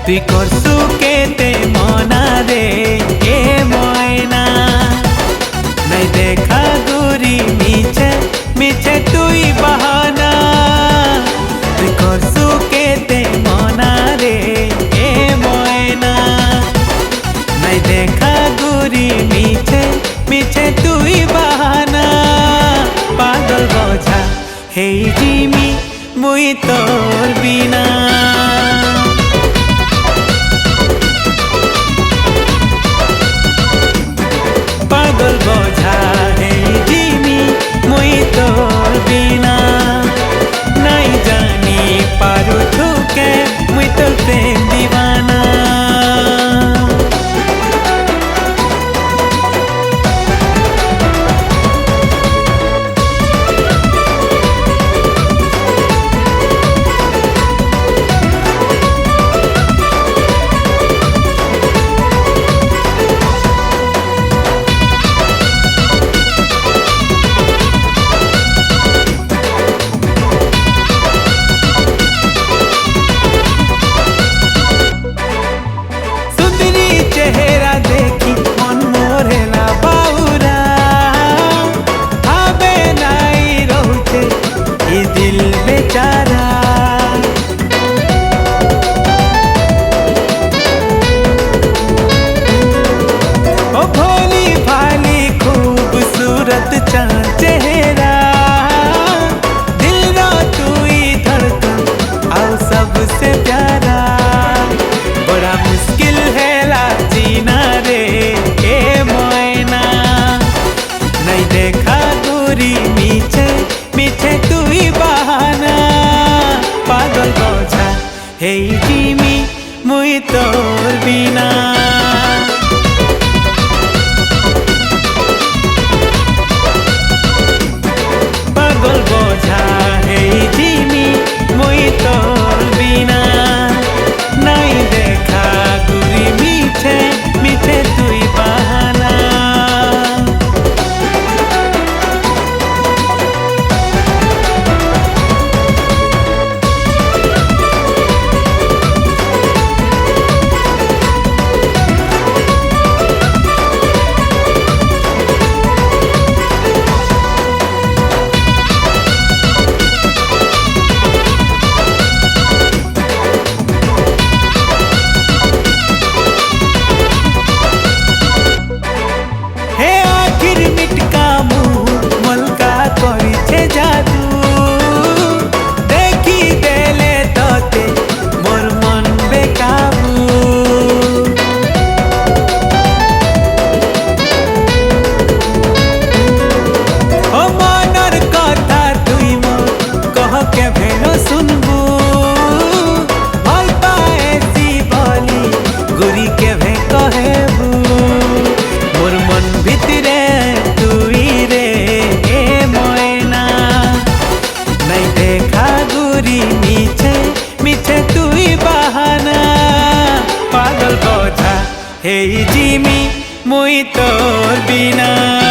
তুই করছু কেতে মনা রে এ ময়না নাই দেখা গুরি মিছে মিছে তুই বাহানা তুই করছু কেতে মনা রে এ ময়না নাই দেখা গুরি মিছে মিছে তুই বাহানা পাগল বোঝা হেই জিমি মুই তোর বিনা পাগল বোঝা হেই জিমি মুই তোর বিনা নাই জানি পারু থুকে মুই তোর প্রেম দিবানা चेहरा देखी मन मोरेला बाउरा आबे नाई रहते ये दिल बेचारा ओ भोली भाली खूबसूरत चाँद चेहरा दिल रो तू ही धड़कन आओ सबसे प्यारा बड़ा मुश्किल है जीना रे ए मोयना नहीं देखा गोरी मीछे मीछे तू ही बहाना पागल बोझा हे जिमी मुई तोर बिना पागल बोझा हे जिमी मुई तोर बिना नहीं देखा गोरी मीठे मीठे तुई बहाना हे जिमी मुई तोर बिना।